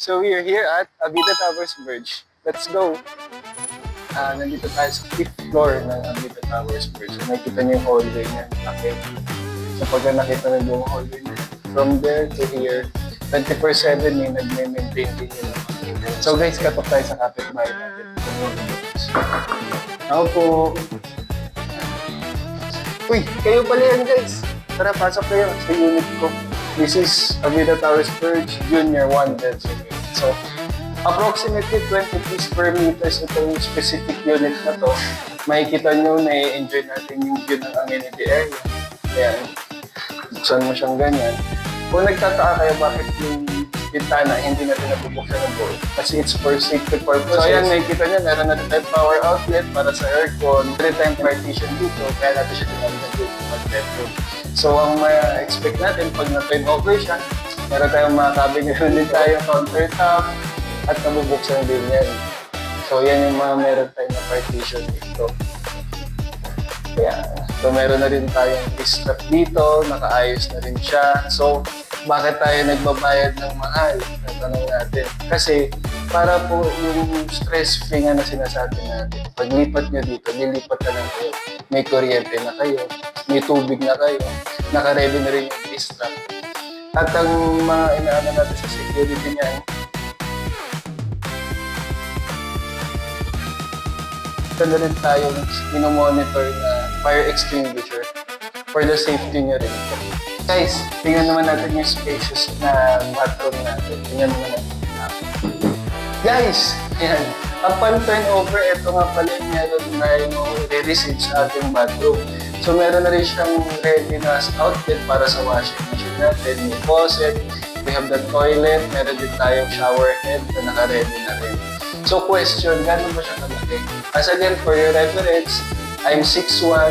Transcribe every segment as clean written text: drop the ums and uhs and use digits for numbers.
So we are here at Avita Towers Verge. Let's go! Nandito tayo sa 5th floor ng Avita Towers Verge. So nakikita niyo yung hallway niya. Okay. So pagka nakita niyo yung hallway niya, from there to here, 24/7 may nag-maintain din yun. So guys, katok tayo sa kapitbahay natin. Ako po. Uy, kayo pala yan guys. Tara, pasok kayo sa unit ko. This is Avita Towers Verge Junior 1 Delta. So, approximately 20 piece per meters itong specific unit na to. Makikita nyo na i-enjoy natin yung view ng amenity area. Ayan. Buksan mo siyang ganyan. Kung nagtataka kayo bakit yung bintana hindi natin nabubuksan ng buo. Kasi it's for safety purposes. So ayan, makikita nyo, meron na rin power outlet para sa aircon. Meron tayong partition dito, kaya natin siya dinamihan dito mag-bedroom. So ang ma-expect natin pag na-turnover siya, meron tayong mga cabinet, meron din tayong countertop at nabubuksan din yan. So yan yung mga meron tayong na partition dito. Kaya, so meron na rin tayong strap dito, nakaayos na rin siya. So bakit tayo nagbabayad ng mahal? Natanong natin. Kasi para po yung stress-free nga na sinasabi natin, paglipat nyo dito, nilipat na lang kayo. May kuryente na kayo, may tubig na kayo, naka-ready na rin yung strap. At ang mga inaano natin sa security niyan, ito na rin tayong minomonitor na fire extinguisher for the safety nyo rin. Guys, tingnan naman natin yung spacious na bathroom natin. Tingnan naman natin. Guys, yan. Upon turnover, ito nga pala yung meron na yung re-receive sa ating bathroom. So meron na rin siyang ready na outlet para sa washing machine natin. May faucet, we have the toilet, meron din tayong shower head na naka-ready na rin. So question, gano'n ba siya kalaki? As again, for your reference, I'm 6'1",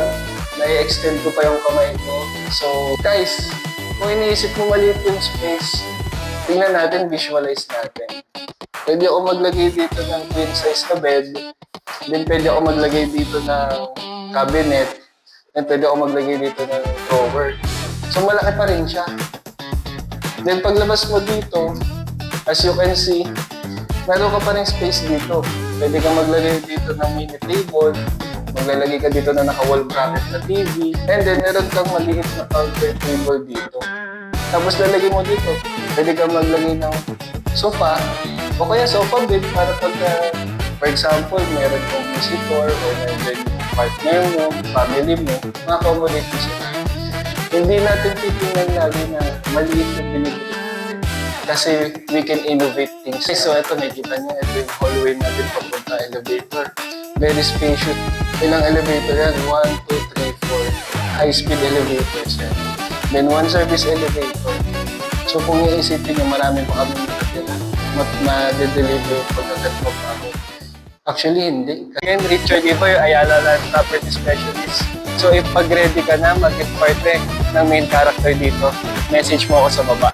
na-extend ko pa yung kamay ko. So guys, kung iniisip mo maliit yung space, tingnan natin, visualize natin. Pwede ako maglagay dito ng queen size na bed, then pwede ako maglagay dito ng cabinet, then pwede ako maglagay dito ng drawer. So malaki pa rin siya. Then paglabas mo dito, as you can see, meron ka pa rin space dito. Pwede kang maglagay dito ng mini table, maglalagay ka dito na naka-wall bracket na TV, and then meron kang maliit na counter table dito. Tapos lalagay mo dito, pwede kang maglagay ng sofa, o kaya sofa bed para pagka, for example, meron kang visitor, o meron yung partner mo, family mo, ma-accommodate mo sila. Hindi natin titingnan lagi na maliit na binibili. Kasi we can innovate things. So ito, nakikita niyo, ito yung hallway natin papunta elevator. Very spacious. Ilang elevator yan? 1, 2, 3, 4. High-speed elevators yan. Then one service elevator. So kung iisipin nyo, marami pa kami nakatila. Ma-deliver yung pagkagat mo pa ako. Actually, hindi. Again, Richard Ibo, yung Ayala Land Property Specialist. So if pag-ready ka na, mag-get parte ng main character dito, message mo ako sa baba.